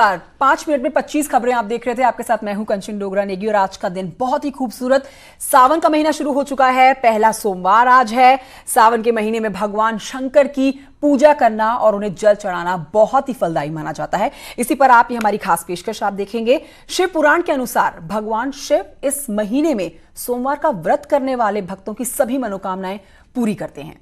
5 minute में 25 खबरें आप देख रहे थे। आपके साथ मैं हूं कंचन डोगरा नेगी और आज का दिन बहुत ही खूबसूरत। सावन का महीना शुरू हो चुका है, पहला सोमवार आज है। सावन के महीने में भगवान शंकर की पूजा करना और उन्हें जल चढ़ाना बहुत ही फलदायी माना जाता है। इसी पर आप ये हमारी खास पेशकश आप देखेंगे। शिव पुराण के अनुसार भगवान शिव इस महीने में सोमवार का व्रत करने वाले भक्तों की सभी मनोकामनाएं पूरी करते हैं।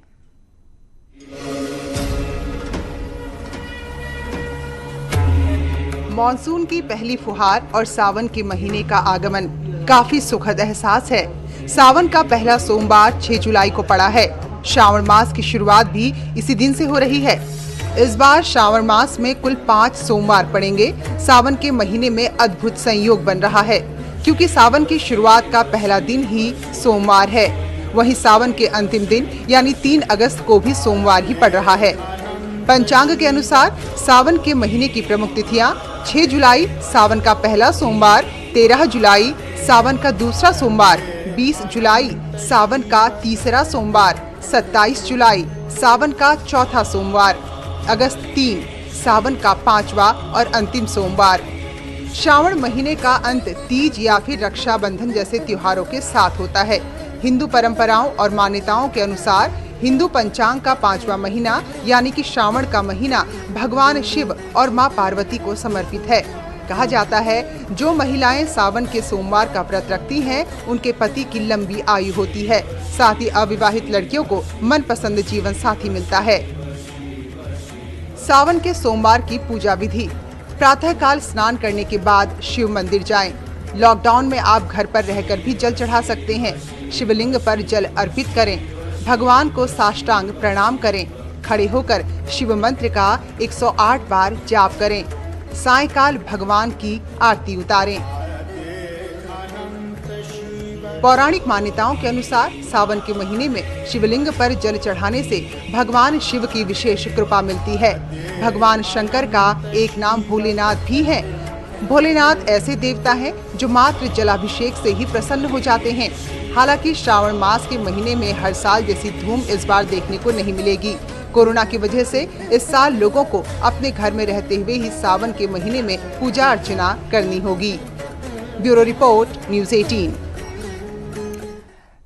मॉनसून की पहली फुहार और सावन के महीने का आगमन काफी सुखद एहसास है। सावन का पहला सोमवार 6 जुलाई को पड़ा है। श्रावण मास की शुरुआत भी इसी दिन से हो रही है। इस बार श्रावण मास में कुल 5 सोमवार पड़ेंगे। सावन के महीने में अद्भुत संयोग बन रहा है क्योंकि सावन की शुरुआत का पहला दिन ही सोमवार है। वहीं सावन के अंतिम दिन यानी 3 अगस्त को भी सोमवार ही पड़ रहा है। पंचांग के अनुसार सावन के महीने की प्रमुख तिथियां 6 जुलाई सावन का पहला सोमवार, 13 जुलाई सावन का दूसरा सोमवार, 20 जुलाई सावन का तीसरा सोमवार, 27 जुलाई सावन का चौथा सोमवार, अगस्त 3 सावन का 5वां और अंतिम सोमवार। श्रावण महीने का अंत तीज या फिर रक्षाबंधन जैसे त्योहारों के साथ होता है। हिंदू परंपराओं और मान्यताओं के अनुसार हिंदू पंचांग का 5वां महीना यानी कि श्रावण का महीना भगवान शिव और मां पार्वती को समर्पित है। कहा जाता है जो महिलाएं सावन के सोमवार का व्रत रखती हैं उनके पति की लंबी आयु होती है। साथ ही अविवाहित लड़कियों को मनपसंद जीवन साथी मिलता है। सावन के सोमवार की पूजा विधि। प्रातःकाल स्नान करने के बाद शिव मंदिर जाएं। लॉकडाउन में आप घर पर रहकर भी जल चढ़ा सकते हैं। शिवलिंग पर जल अर्पित करें। भगवान को साष्टांग प्रणाम करें। खड़े होकर शिव मंत्र का 108 बार जाप करें। सायंकाल भगवान की आरती उतारें। पौराणिक मान्यताओं के अनुसार सावन के महीने में शिवलिंग पर जल चढ़ाने से भगवान शिव की विशेष कृपा मिलती है। भगवान शंकर का एक नाम भोलेनाथ भी है। भोलेनाथ ऐसे देवता हैं जो मात्र जलाभिषेक से ही प्रसन्न हो जाते हैं। हालांकि श्रावण मास के महीने में हर साल जैसी धूम इस बार देखने को नहीं मिलेगी। कोरोना की वजह से इस साल लोगों को अपने घर में रहते हुए ही सावन के महीने में पूजा अर्चना करनी होगी। Bureau report, news 18।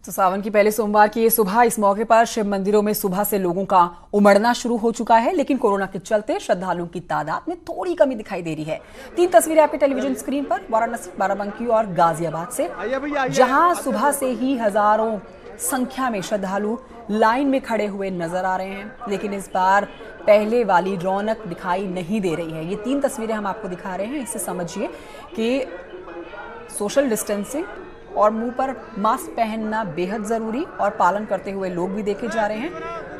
तो सावन की पहले सोमवार की ये सुबह, इस मौके पर शिव मंदिरों में सुबह से लोगों का उमड़ना शुरू हो चुका है, लेकिन कोरोना के चलते श्रद्धालुओं की तादाद में थोड़ी कमी दिखाई दे रही है। 3 तस्वीरें आपके टेलीविजन स्क्रीन पर वाराणसी, बाराबंकी और गाजियाबाद से, जहां सुबह से ही हजारों संख्या में श्रद्धालु लाइन में खड़े हुए नजर आ रहे हैं, लेकिन इस बार पहले वाली रौनक दिखाई नहीं दे रही है। ये 3 तस्वीरें हम आपको दिखा रहे हैं। इससे समझिए कि सोशल डिस्टेंसिंग और मुंह पर मास्क पहनना बेहद जरूरी और पालन करते हुए लोग भी देखे जा रहे हैं।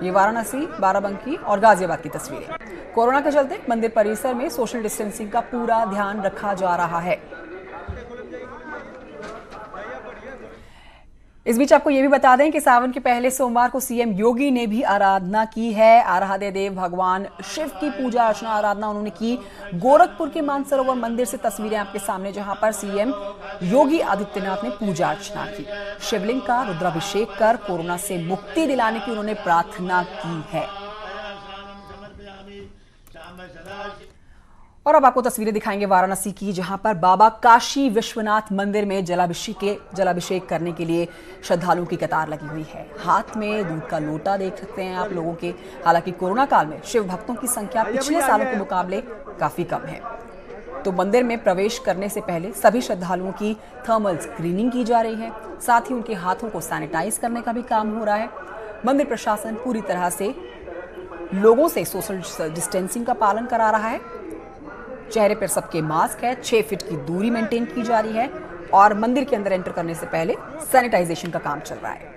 ये वाराणसी, बाराबंकी और गाजियाबाद की तस्वीरें। कोरोना के चलते मंदिर परिसर में सोशल डिस्टेंसिंग का पूरा ध्यान रखा जा रहा है। इस बीच आपको ये भी बता दें कि सावन के पहले सोमवार को सीएम योगी ने भी आराधना की है। आराध्य देव भगवान शिव की पूजा अर्चना आराधना उन्होंने की। गोरखपुर के मानसरोवर मंदिर से तस्वीरें आपके सामने, जहां पर सीएम योगी आदित्यनाथ ने पूजा अर्चना की। शिवलिंग का रुद्राभिषेक कर कोरोना से मुक्ति दिलाने की उन्होंने प्रार्थना की है। और अब आपको तस्वीरें दिखाएंगे वाराणसी की, जहां पर बाबा काशी विश्वनाथ मंदिर में जलाभिषेक करने के लिए श्रद्धालुओं की कतार लगी हुई है। हाथ में दूध का लोटा देख सकते हैं आप लोगों के। हालांकि कोरोना काल में शिव भक्तों की संख्या पिछले सालों के मुकाबले काफी कम है, तो मंदिर में प्रवेश करने से पहले सभी श्रद्धालुओं की थर्मल स्क्रीनिंग की जा रही है। साथ ही उनके हाथों को सैनिटाइज करने का भी काम हो रहा है। मंदिर प्रशासन पूरी तरह से लोगों से सोशल डिस्टेंसिंग का पालन करा रहा है। चेहरे पर सबके मास्क है, 6 फीट की दूरी मेंटेन की जा रही है और मंदिर के अंदर एंटर करने से पहले सैनिटाइजेशन का काम चल रहा है।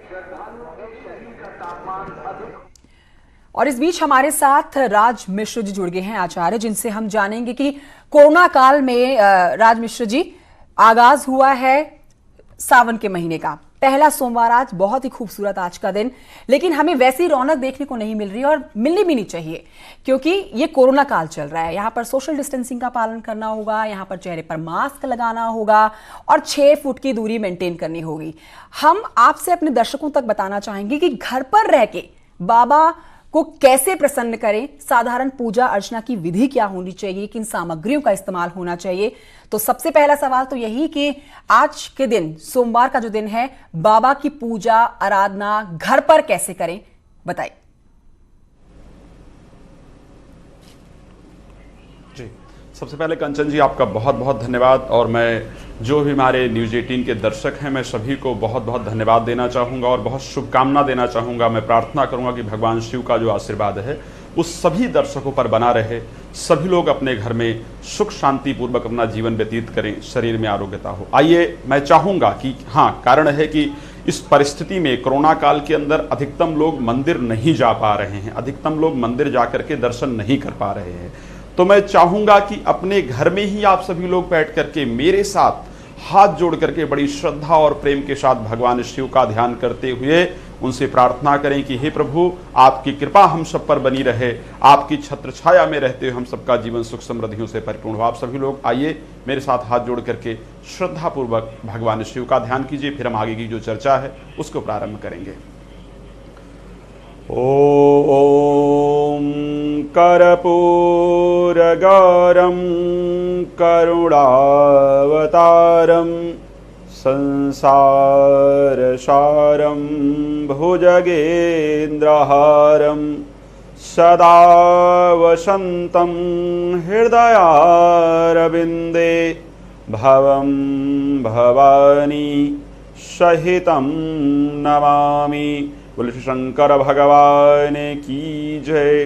और इस बीच हमारे साथ राज मिश्र जी जुड़ गए हैं, आचार्य, जिनसे हम जानेंगे कि कोरोना काल में राज मिश्र जी, आगाज हुआ है सावन के महीने का पहला सोमवार आज, बहुत ही खूबसूरत आज का दिन, लेकिन हमें वैसी रौनक देखने को नहीं मिल रही और मिलनी भी नहीं चाहिए, क्योंकि ये कोरोना काल चल रहा है। यहाँ पर सोशल डिस्टेंसिंग का पालन करना होगा, यहाँ पर चेहरे पर मास्क लगाना होगा और 6 फुट की दूरी मेंटेन करनी होगी। हम आपसे अपने दर्शकों तक बताना चाहेंगे कि घर पर रह के बाबा को कैसे प्रसन्न करें, साधारण पूजा अर्चना की विधि क्या होनी चाहिए, किन सामग्रियों का इस्तेमाल होना चाहिए। तो सबसे पहला सवाल तो यही कि आज के दिन, सोमवार का जो दिन है, बाबा की पूजा आराधना घर पर कैसे करें, बताइए। जी, सबसे पहले कंचन जी आपका बहुत बहुत धन्यवाद। और मैं जो भी हमारे न्यूज़ 18 के दर्शक हैं, मैं सभी को बहुत बहुत धन्यवाद देना चाहूँगा और बहुत शुभकामना देना चाहूँगा। मैं प्रार्थना करूँगा कि भगवान शिव का जो आशीर्वाद है उस सभी दर्शकों पर बना रहे, सभी लोग अपने घर में सुख शांति पूर्वक अपना जीवन व्यतीत करें, शरीर में आरोग्यता हो। आइए, मैं चाहूँगा कि हाँ, कारण है कि इस परिस्थिति में, कोरोना काल के अंदर अधिकतम लोग मंदिर नहीं जा पा रहे हैं, अधिकतम लोग मंदिर जा करके दर्शन नहीं कर पा रहे हैं। तो मैं चाहूँगा कि अपने घर में ही आप सभी लोग बैठ करके मेरे साथ हाथ जोड़ करके बड़ी श्रद्धा और प्रेम के साथ भगवान शिव का ध्यान करते हुए उनसे प्रार्थना करें कि हे प्रभु, आपकी कृपा हम सब पर बनी रहे, आपकी छत्र छाया में रहते हुए हम सबका जीवन सुख समृद्धियों से परिपूर्ण हो। आप सभी लोग आइए मेरे साथ हाथ जोड़ करके श्रद्धापूर्वक भगवान शिव का ध्यान कीजिए, फिर हम आगे की जो चर्चा है उसको प्रारंभ करेंगे। ओम कर्पूरगौरं करुणावतारं संसारसारं भुजगेन्द्रहारं सदा वसन्तं हृदयारविन्दे भवं भवानी सहितं नमामि। बोले श्री शंकर भगवान की जय।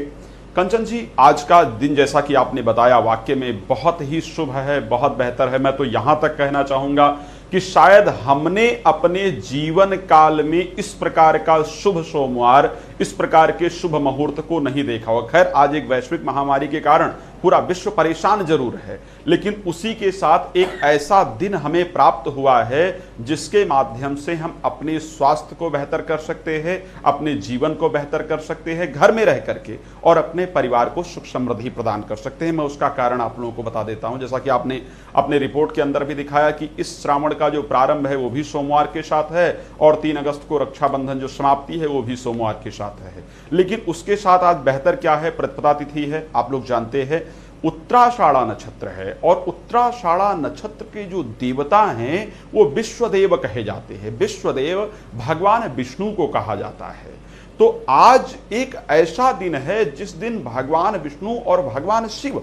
कंचन जी, आज का दिन जैसा कि आपने बताया वाक्य में बहुत ही शुभ है, बहुत बेहतर है। मैं तो यहां तक कहना चाहूंगा कि शायद हमने अपने जीवन काल में इस प्रकार का शुभ सोमवार, इस प्रकार के शुभ मुहूर्त को नहीं देखा हो। खैर, आज एक वैश्विक महामारी के कारण पूरा विश्व परेशान जरूर है, लेकिन उसी के साथ एक ऐसा दिन हमें प्राप्त हुआ है जिसके माध्यम से हम अपने स्वास्थ्य को बेहतर कर सकते हैं, अपने जीवन को बेहतर कर सकते हैं घर में रह करके, और अपने परिवार को सुख समृद्धि प्रदान कर सकते हैं। मैं उसका कारण आप लोगों को बता देता हूं। जैसा कि आपने अपने रिपोर्ट के अंदर भी दिखाया कि इस श्रावण का जो प्रारंभ है वो भी सोमवार के साथ है, और 3 अगस्त को रक्षाबंधन जो समाप्ति है वो भी सोमवार के साथ है। लेकिन उसके साथ आज बेहतर क्या है, प्रतिपदा तिथि है, आप लोग जानते हैं, उत्तराषाढ़ा नक्षत्र है, और उत्तराषाढ़ा नक्षत्र के जो देवता हैं वो विश्वदेव कहे जाते हैं। विश्वदेव भगवान विष्णु को कहा जाता है। तो आज एक ऐसा दिन है जिस दिन भगवान विष्णु और भगवान शिव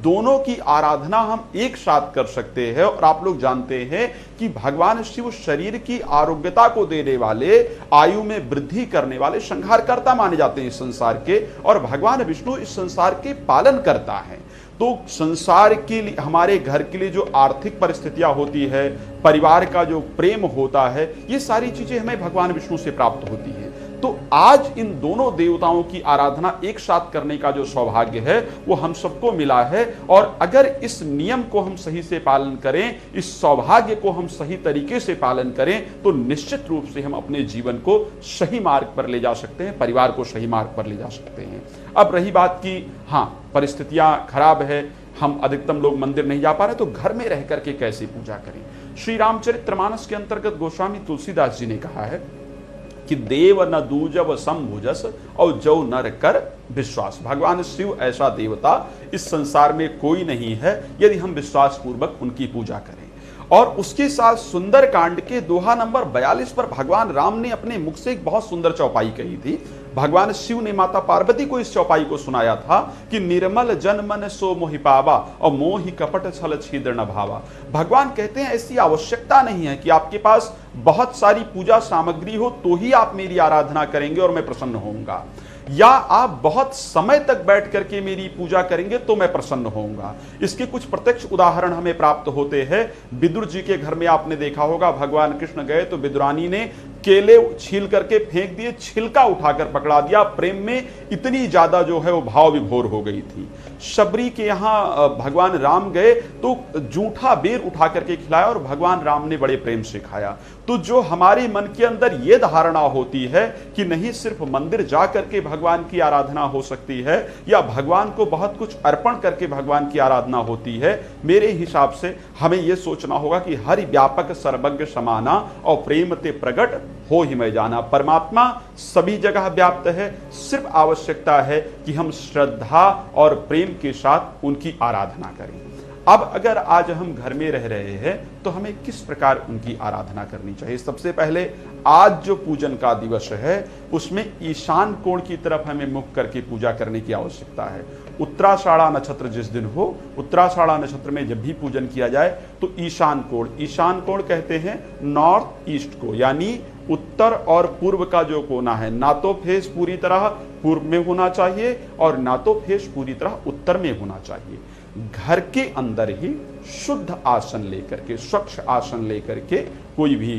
दोनों की आराधना हम एक साथ कर सकते हैं। और आप लोग जानते हैं कि भगवान शिव शरीर की आरोग्यता को देने वाले, आयु में वृद्धि करने वाले संहारकर्ता माने जाते हैं इस संसार के, और भगवान विष्णु इस संसार के पालन करता है। तो संसार के लिए, हमारे घर के लिए जो आर्थिक परिस्थितियां होती है, परिवार का जो प्रेम होता है, ये सारी चीजें हमें भगवान विष्णु से प्राप्त होती है। तो आज इन दोनों देवताओं की आराधना एक साथ करने का जो सौभाग्य है वो हम सबको मिला है। और अगर इस नियम को हम सही से पालन करें, इस सौभाग्य को हम सही तरीके से पालन करें, तो निश्चित रूप से हम अपने जीवन को सही मार्ग पर ले जा सकते हैं, परिवार को सही मार्ग पर ले जा सकते हैं। अब रही बात की, हाँ, परिस्थितियां खराब है, हम अधिकतम लोग मंदिर नहीं जा पा रहे, तो घर में रह करके कैसे पूजा करें। श्री रामचरितमानस के अंतर्गत गोस्वामी तुलसीदास जी ने कहा है कि देव न दूजब संभुजस और जो नर कर विश्वास। भगवान शिव ऐसा देवता इस संसार में कोई नहीं है यदि हम विश्वास पूर्वक उनकी पूजा करें। और उसके साथ सुंदर कांड के दोहा नंबर 42 पर भगवान राम ने अपने मुख से एक बहुत सुंदर चौपाई कही थी। भगवान शिव ने माता पार्वती को इस चौपाई को सुनाया था कि निर्मल जन मन सो मोहि पावा और मोहि कपट छल छिद्र न भावा। भगवान कहते हैं ऐसी आवश्यकता नहीं है कि आपके पास बहुत सारी पूजा सामग्री हो तो ही आप मेरी आराधना करेंगे और मैं प्रसन्न होऊंगा, या आप बहुत समय तक बैठ करके मेरी पूजा करेंगे तो मैं प्रसन्न होऊंगा। इसके कुछ प्रत्यक्ष उदाहरण हमें प्राप्त होते हैं। विदुर जी के घर में आपने देखा होगा, भगवान कृष्ण गए तो विदुरानी ने केले छील करके फेंक दिए, छिलका उठाकर पकड़ा दिया। प्रेम में इतनी ज्यादा जो है वो भाव विभोर हो गई थी। शबरी के यहाँ भगवान राम गए तो जूठा बेर उठा करके खिलाया और भगवान राम ने बड़े प्रेम से खाया। तो जो हमारे मन के अंदर ये धारणा होती है कि नहीं सिर्फ मंदिर जा करके भगवान की आराधना हो सकती है, या भगवान को बहुत कुछ अर्पण करके भगवान की आराधना होती है, मेरे हिसाब से हमें यह सोचना होगा कि हरि व्यापक सर्वज्ञ समाना और प्रेम ते प्रगट हो ही में जाना। परमात्मा सभी जगह व्याप्त है, सिर्फ आवश्यकता है कि हम श्रद्धा और प्रेम के साथ उनकी आराधना करें। अब अगर आज हम घर में रह रहे हैं तो हमें किस प्रकार उनकी आराधना करनी चाहिए? सबसे पहले आज जो पूजन का दिवस है उसमें ईशान कोण की तरफ हमें मुख करके पूजा करने की आवश्यकता है। उत्तराषाढ़ा नक्षत्र जिस दिन हो, उत्तराषाढ़ा नक्षत्र में जब भी पूजन किया जाए तो ईशान कोण कहते हैं नॉर्थ ईस्ट को, यानी उत्तर और पूर्व का जो कोना है, ना तो फेस पूरी तरह पूर्व में होना चाहिए और ना तो फेस पूरी तरह उत्तर में होना चाहिए। घर के अंदर ही शुद्ध आसन लेकर के, स्वच्छ आसन लेकर के, कोई भी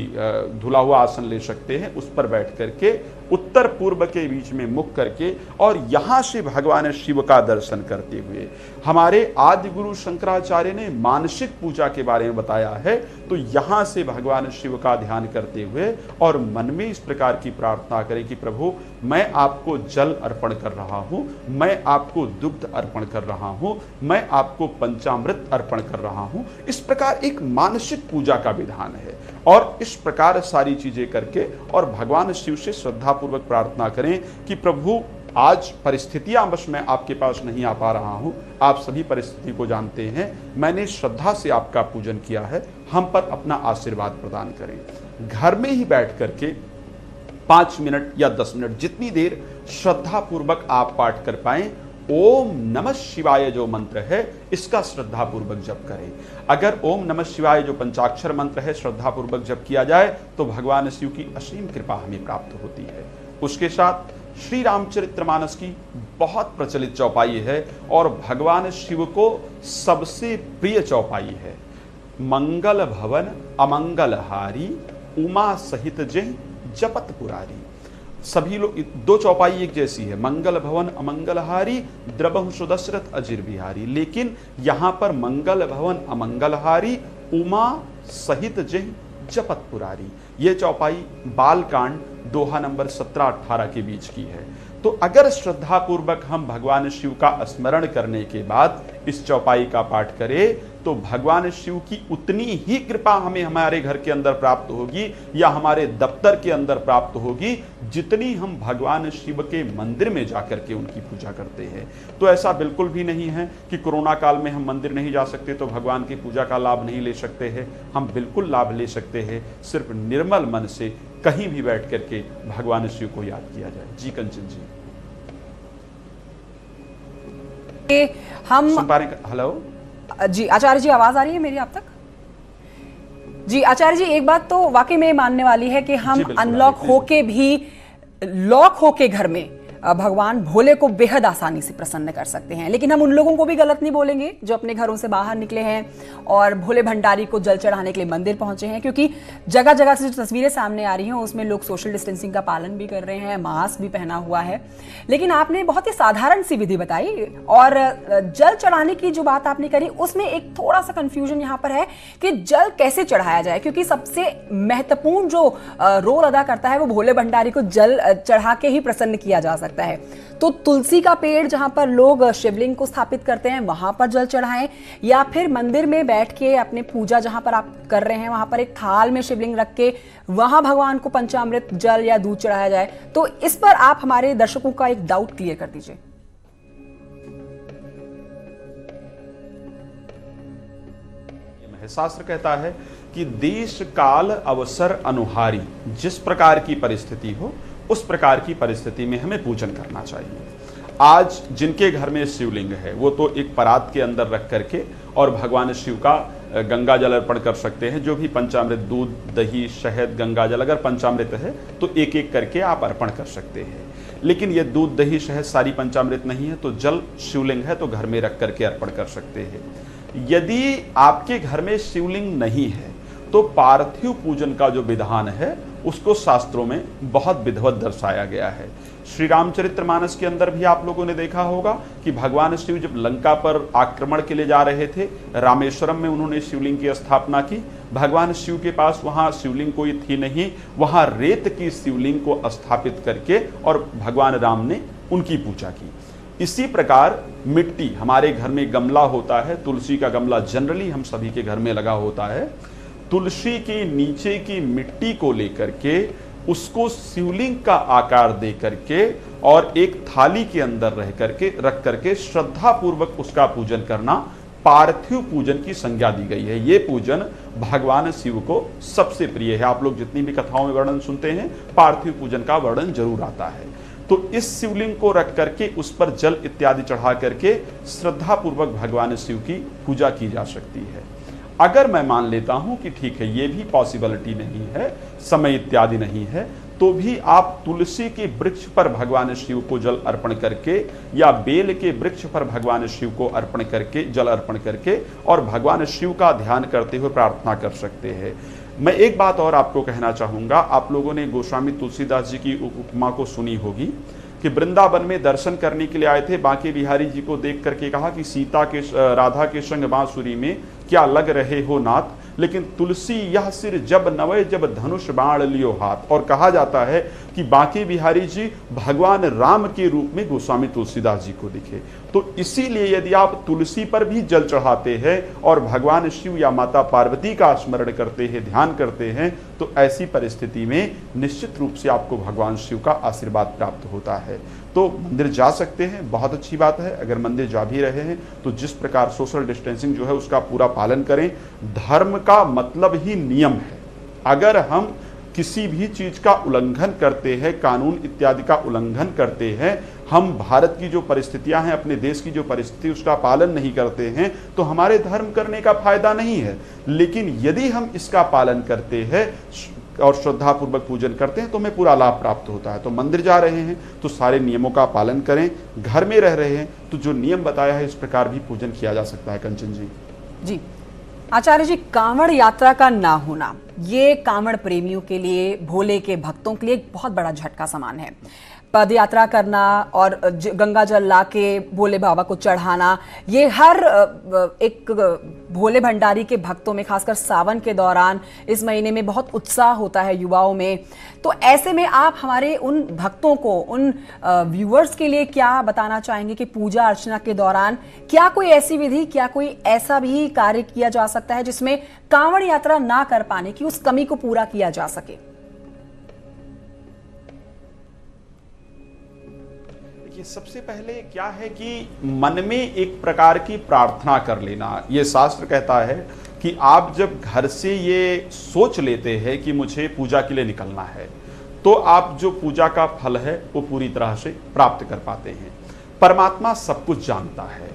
धुला हुआ आसन ले सकते हैं, उस पर बैठ करके उत्तर पूर्व के बीच में मुख करके और यहां से भगवान शिव का दर्शन करते हुए, हमारे आदि गुरु शंकराचार्य ने मानसिक पूजा के बारे में बताया है, तो यहां से भगवान शिव का ध्यान करते हुए और मन में इस प्रकार की प्रार्थना करें कि प्रभु मैं आपको जल अर्पण कर रहा हूं, मैं आपको दुग्ध अर्पण कर रहा हूं, मैं आपको पंचामृत अर्पण कर रहा हूं। इस प्रकार एक मानसिक पूजा का विधान है और इस प्रकार सारी चीजें करके और भगवान शिव से श्रद्धा पूर्वक प्रार्थना करें कि प्रभु आज परिस्थितियां बस मैं आपके पास नहीं आ पा रहा हूं, आप सभी परिस्थिति को जानते हैं, मैंने श्रद्धा से आपका पूजन किया है, हम पर अपना आशीर्वाद प्रदान करें। घर में ही बैठ करके 5 मिनट या 10 मिनट जितनी देर श्रद्धा पूर्वक आप पाठ कर पाएं, ओम नमः शिवाय जो मंत्र है इसका श्रद्धा पूर्वक जप करें। अगर ओम नमः शिवाय जो पंचाक्षर मंत्र है श्रद्धा पूर्वक जप किया जाए तो भगवान शिव की असीम कृपा हमें प्राप्त होती है। उसके साथ श्री रामचरितमानस की बहुत प्रचलित चौपाई है और भगवान शिव को सबसे प्रिय चौपाई है। मंगल भवन अमंगलहारी उमा सहित जय जपत पुरारी। सभी लोग, दो चौपाई एक जैसी है, मंगल भवन अमंगलहारी द्रबहु सुदशरथ अजिर बिहारी, लेकिन यहां पर मंगल भवन अमंगलहारी उमा सहित जय जपत पुरारी, ये चौपाई बालकांड दोहा नंबर 17-18 के बीच की है। तो अगर श्रद्धा पूर्वक हम भगवान शिव का स्मरण करने के बाद इस चौपाई का पाठ करें तो भगवान शिव की उतनी ही कृपा हमें हमारे घर के अंदर प्राप्त होगी या हमारे दफ्तर के अंदर प्राप्त होगी जितनी हम भगवान शिव के मंदिर में जाकर के उनकी पूजा करते हैं। तो ऐसा बिल्कुल भी नहीं है कि कोरोना काल में हम मंदिर नहीं जा सकते तो भगवान की पूजा का लाभ नहीं ले सकते हैं। हम बिल्कुल लाभ ले सकते हैं, सिर्फ निर्मल मन से कहीं भी बैठ करके भगवान शिव को याद किया जाए। जी कंचन जी, हम हेलो जी आचार्य जी, आवाज आ रही है मेरी आप तक? जी आचार्य जी, एक बात तो वाकई में मानने वाली है कि हम अनलॉक होके भी लॉक होके घर में भगवान भोले को बेहद आसानी से प्रसन्न कर सकते हैं, लेकिन हम उन लोगों को भी गलत नहीं बोलेंगे जो अपने घरों से बाहर निकले हैं और भोले भंडारी को जल चढ़ाने के लिए मंदिर पहुंचे हैं, क्योंकि जगह जगह से जो तस्वीरें सामने आ रही हैं उसमें लोग सोशल डिस्टेंसिंग का पालन भी कर रहे हैं, मास्क भी पहना हुआ है। लेकिन आपने बहुत ही साधारण सी विधि बताई और जल चढ़ाने की जो बात आपने करी उसमें एक थोड़ा सा कंफ्यूजन यहाँ पर है कि जल कैसे चढ़ाया जाए, क्योंकि सबसे महत्वपूर्ण जो रोल अदा करता है वो भोले भंडारी को जल चढ़ा के ही प्रसन्न किया जा सकता है। तो तुलसी का पेड़ जहां पर लोग शिवलिंग को स्थापित करते हैं वहां पर जल चढ़ाएं, या फिर मंदिर में बैठ के अपने पूजा जहां पर आप कर रहे हैं वहां पर एक थाल में शिवलिंग रख के वहां भगवान को पंचामृत जल या दूध चढ़ाया जाए। तो इस पर आप हमारे दर्शकों का एक डाउट क्लियर कर दीजिए। शास्त्र कहता है कि देश काल अवसर अनुहारी, जिस प्रकार की परिस्थिति हो उस प्रकार की परिस्थिति में हमें पूजन करना चाहिए। आज जिनके घर में शिवलिंग है वो तो एक परात के अंदर रख करके और भगवान शिव का गंगा जल अर्पण कर सकते हैं। जो भी पंचामृत, दूध, दही, शहद, गंगा जल, अगर पंचामृत है तो एक एक करके आप अर्पण कर सकते हैं। लेकिन ये दूध, दही, शहद सारी पंचामृत नहीं है तो जल शिवलिंग है तो घर में रख करके अर्पण कर सकते हैं। यदि आपके घर में शिवलिंग नहीं है तो पार्थिव पूजन का जो विधान है उसको शास्त्रों में बहुत विधिवत दर्शाया गया है। श्री रामचरितमानस के अंदर भी आप लोगों ने देखा होगा कि भगवान शिव जब लंका पर आक्रमण के लिए जा रहे थे, रामेश्वरम में उन्होंने शिवलिंग की स्थापना की। भगवान शिव के पास वहां शिवलिंग कोई थी नहीं, वहां रेत की शिवलिंग को स्थापित करके और भगवान राम ने उनकी पूजा की। इसी प्रकार मिट्टी, हमारे घर में गमला होता है, तुलसी का गमला जनरली हम सभी के घर में लगा होता है। तुलसी के नीचे की मिट्टी को लेकर के उसको शिवलिंग का आकार दे करके और एक थाली के अंदर रख करके श्रद्धा पूर्वक उसका पूजन करना पार्थिव पूजन की संज्ञा दी गई है। ये पूजन भगवान शिव को सबसे प्रिय है। आप लोग जितनी भी कथाओं में वर्णन सुनते हैं, पार्थिव पूजन का वर्णन जरूर आता है। तो इस शिवलिंग को रख करके उस पर जल इत्यादि चढ़ा करके श्रद्धा पूर्वक भगवान शिव की पूजा की जा सकती है। अगर मैं मान लेता हूं कि ठीक है, ये भी पॉसिबिलिटी नहीं है, समय इत्यादि नहीं है, तो भी आप तुलसी के वृक्ष पर भगवान शिव को जल अर्पण करके या बेल के वृक्ष पर भगवान शिव को अर्पण करके, जल अर्पण करके और भगवान शिव का ध्यान करते हुए प्रार्थना कर सकते हैं। मैं एक बात और आपको कहना चाहूंगा। आप लोगों ने गोस्वामी तुलसीदास जी की उपमा को सुनी होगी कि वृंदावन में दर्शन करने के लिए आए थे, बांके बिहारी जी को देख करके कहा कि राधा के संग बांसुरी में क्या लग रहे हो नाथ, लेकिन तुलसी यह सिर जब नवे जब धनुष बाण लियो हाथ। और कहा जाता है कि बांके बिहारी जी भगवान राम के रूप में गोस्वामी तुलसीदास जी को दिखे। तो इसीलिए यदि आप तुलसी पर भी जल चढ़ाते हैं और भगवान शिव या माता पार्वती का स्मरण करते हैं, ध्यान करते हैं, तो ऐसी परिस्थिति में निश्चित रूप से आपको भगवान शिव का आशीर्वाद प्राप्त होता है। तो मंदिर जा सकते हैं, बहुत अच्छी बात है। अगर मंदिर जा भी रहे हैं तो जिस प्रकार सोशल डिस्टेंसिंग जो है उसका पूरा पालन करें। धर्म का मतलब ही नियम है। अगर हम किसी भी चीज का उल्लंघन करते हैं, कानून इत्यादि का उल्लंघन करते हैं, हम भारत की जो परिस्थितियां हैं, अपने देश की जो परिस्थिति, उसका पालन नहीं करते हैं, तो हमारे धर्म करने का फायदा नहीं है। लेकिन यदि हम इसका पालन करते हैं और श्रद्धा पूर्वक पूजन करते हैं तो हमें पूरा लाभ प्राप्त होता है। तो मंदिर जा रहे हैं तो सारे नियमों का पालन करें। घर में रह रहे हैं तो जो नियम बताया है इस प्रकार भी पूजन किया जा सकता है। कंचन जी। जी आचार्य जी, कांवड़ यात्रा का ना होना ये कांवड़ प्रेमियों के लिए, भोले के भक्तों के लिए एक बहुत बड़ा झटका समान है। पद यात्रा करना और गंगा जल लाके भोले बाबा को चढ़ाना, ये हर एक भोले भंडारी के भक्तों में, खासकर सावन के दौरान इस महीने में बहुत उत्साह होता है युवाओं में। तो ऐसे में आप हमारे उन भक्तों को, उन व्यूअर्स के लिए क्या बताना चाहेंगे कि पूजा अर्चना के दौरान क्या कोई ऐसी विधि, क्या कोई ऐसा भी कार्य किया जा सकता है जिसमें कांवड़ यात्रा ना कर पाने की उस कमी को पूरा किया जा सके? सबसे पहले क्या है कि मन में एक प्रकार की प्रार्थना कर लेना। ये शास्त्र कहता है कि आप जब घर से ये सोच लेते हैं कि मुझे पूजा के लिए निकलना है, तो आप जो पूजा का फल है वो पूरी तरह से प्राप्त कर पाते हैं। परमात्मा सब कुछ जानता है।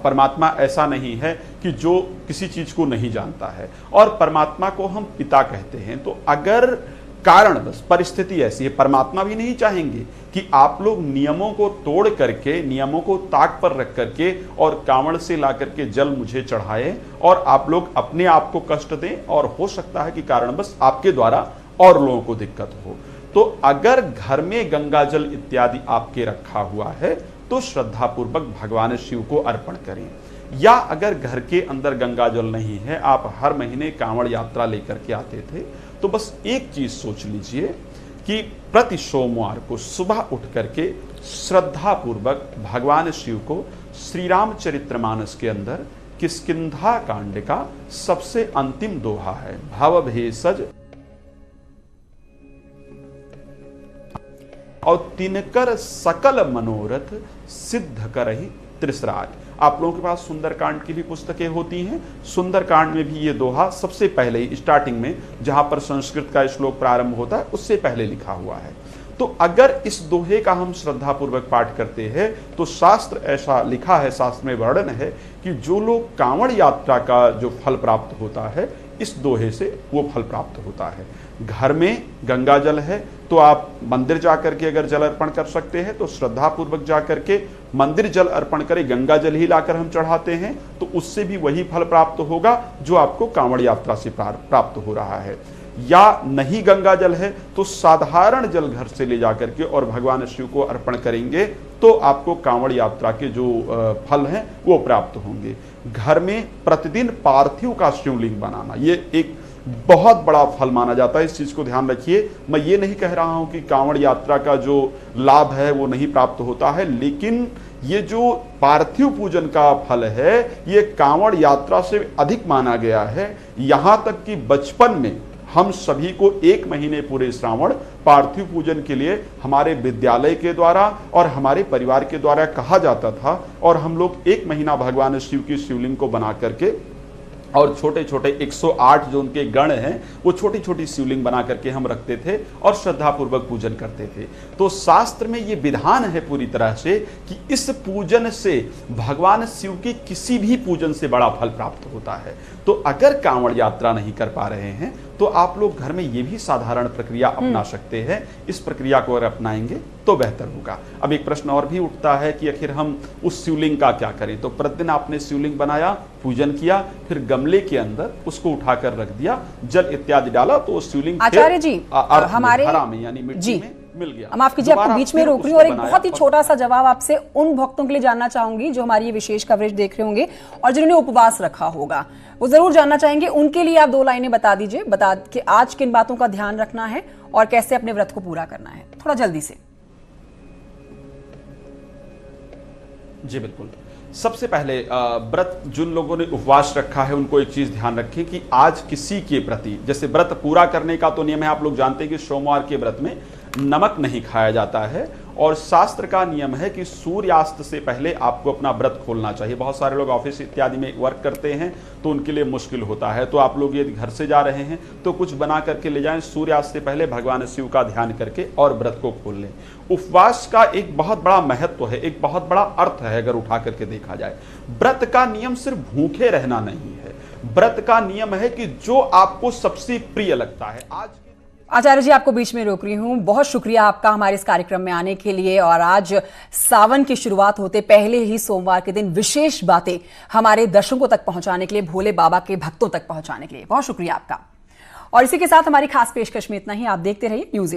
परमात्मा ऐसा नहीं है कि जो किसी चीज को नहीं जानता है, और परमात्मा को हम पिता कहते हैं। तो अगर कारण बस परिस्थिति ऐसी है, परमात्मा भी नहीं चाहेंगे कि आप लोग नियमों को तोड़ करके, नियमों को ताक पर रख करके और कांवड़ से ला करके जल मुझे चढ़ाए और आप लोग अपने आप को कष्ट दें, और हो सकता है कि कारण बस आपके द्वारा और लोगों को दिक्कत हो। तो अगर घर में गंगा जल इत्यादि आपके रखा हुआ है तो श्रद्धा पूर्वक भगवान शिव को अर्पण करें। या अगर घर के अंदर गंगा जल नहीं है, आप हर महीने कांवड़ यात्रा लेकर के आते थे, तो बस एक चीज सोच लीजिए कि प्रति सोमवार को सुबह उठ करके श्रद्धा पूर्वक भगवान शिव को श्री रामचरितमानस के अंदर किष्किंधा कांड का सबसे अंतिम दोहा है, भव भेषज और तिनकर सकल मनोरथ सिद्ध करहि त्रिसराज। आप लोगों के पास सुंदरकांड की भी पुस्तकें होती हैं। सुंदरकांड में भी ये दोहा सबसे पहले ही स्टार्टिंग में, जहां पर संस्कृत का श्लोक प्रारंभ होता है, उससे पहले लिखा हुआ है। तो अगर इस दोहे का हम श्रद्धा पूर्वक पाठ करते हैं तो शास्त्र ऐसा लिखा है, शास्त्र में वर्णन है कि जो लोग कांवड़ यात्रा का जो फल प्राप्त होता है, इस दोहे से वो फल प्राप्त होता है। घर में गंगा जल है तो आप मंदिर जाकर के अगर जल अर्पण कर सकते हैं तो श्रद्धा पूर्वक जाकर के मंदिर जल अर्पण करें। गंगा जल ही लाकर हम चढ़ाते हैं तो उससे भी वही फल प्राप्त होगा जो आपको कांवड़ यात्रा से प्राप्त हो रहा है। या नहीं गंगा जल है तो साधारण जल घर से ले जाकर के और भगवान शिव को अर्पण करेंगे तो आपको कांवड़ यात्रा के जो फल हैं वो प्राप्त होंगे। घर में प्रतिदिन पार्थिव का शिवलिंग बनाना ये एक बहुत बड़ा फल माना जाता है। इस चीज को ध्यान रखिए। मैं ये नहीं कह रहा हूं कि कांवड़ यात्रा का जो लाभ है वो नहीं प्राप्त होता है, लेकिन ये जो पार्थिव पूजन का फल है ये कांवड़ यात्रा से अधिक माना गया है। यहां तक कि बचपन में हम सभी को 1 महीने पूरे श्रावण पार्थिव पूजन के लिए हमारे विद्यालय के द्वारा और हमारे परिवार के द्वारा कहा जाता था, और हम लोग 1 महीना भगवान शिव की शिवलिंग को बना करके और छोटे छोटे 108 जो उनके गण हैं वो छोटी छोटी शिवलिंग बना करके हम रखते थे और श्रद्धापूर्वक पूजन करते थे। तो शास्त्र में ये विधान है पूरी तरह से कि इस पूजन से भगवान शिव की किसी भी पूजन से बड़ा फल प्राप्त होता है। तो अगर कांवड़ यात्रा नहीं कर पा रहे हैं तो आप लोग घर में ये भी साधारण प्रक्रिया अपना सकते हैं। इस प्रक्रिया को अगर अपनाएंगे तो बेहतर होगा। अब एक प्रश्न और भी उठता है कि आखिर हम उस शिवलिंग का क्या करें। तो प्रतिदिन आपने शिवलिंग बनाया, पूजन किया, फिर गमले के अंदर उसको उठाकर रख दिया, जल इत्यादि डाला, तो शिवलिंग आचार्य जी हमारे धारा में यानी मिट्टी में मिल गया। माफ कीजिए, आपको बीच में रोक रही हूँ और एक बहुत ही छोटा सा जवाब आपसे उन भक्तों के लिए जानना चाहूंगी जो हमारी ये विशेष कवरेज देख रहे होंगे और जिन्होंने उपवास रखा होगा, वो जरूर जानना चाहेंगे। उनके लिए आप 2 लाइनें बता दीजिए, बता कि आज किन बातों का ध्यान रखना है और कैसे अपने व्रत को पूरा करना है, थोड़ा जल्दी से। जी बिल्कुल। सबसे पहले व्रत जिन लोगों ने उपवास रखा है उनको एक चीज ध्यान रखें कि आज किसी के प्रति, जैसे व्रत पूरा करने का तो नियम है, आप लोग जानते हैं कि सोमवार के व्रत में नमक नहीं खाया जाता है और शास्त्र का नियम है कि सूर्यास्त से पहले आपको अपना व्रत खोलना चाहिए। बहुत सारे लोग ऑफिस इत्यादि में वर्क करते हैं तो उनके लिए मुश्किल होता है, तो आप लोग यदि घर से जा रहे हैं तो कुछ बना करके ले जाएं, सूर्यास्त से पहले भगवान शिव का ध्यान करके और व्रत को खोल लें। उपवास का एक बहुत बड़ा महत्व है, एक बहुत बड़ा अर्थ है अगर उठा करके देखा जाए। व्रत का नियम सिर्फ भूखे रहना नहीं है, व्रत का नियम है कि जो आपको सबसे प्रिय लगता है। आज आचार्य जी आपको बीच में रोक रही हूं, बहुत शुक्रिया आपका हमारे इस कार्यक्रम में आने के लिए। और आज सावन की शुरुआत होते पहले ही सोमवार के दिन विशेष बातें हमारे दर्शकों तक पहुंचाने के लिए, भोले बाबा के भक्तों तक पहुंचाने के लिए बहुत शुक्रिया आपका। और इसी के साथ हमारी खास पेशकश में इतना ही। आप देखते रहिए न्यूज़ 18।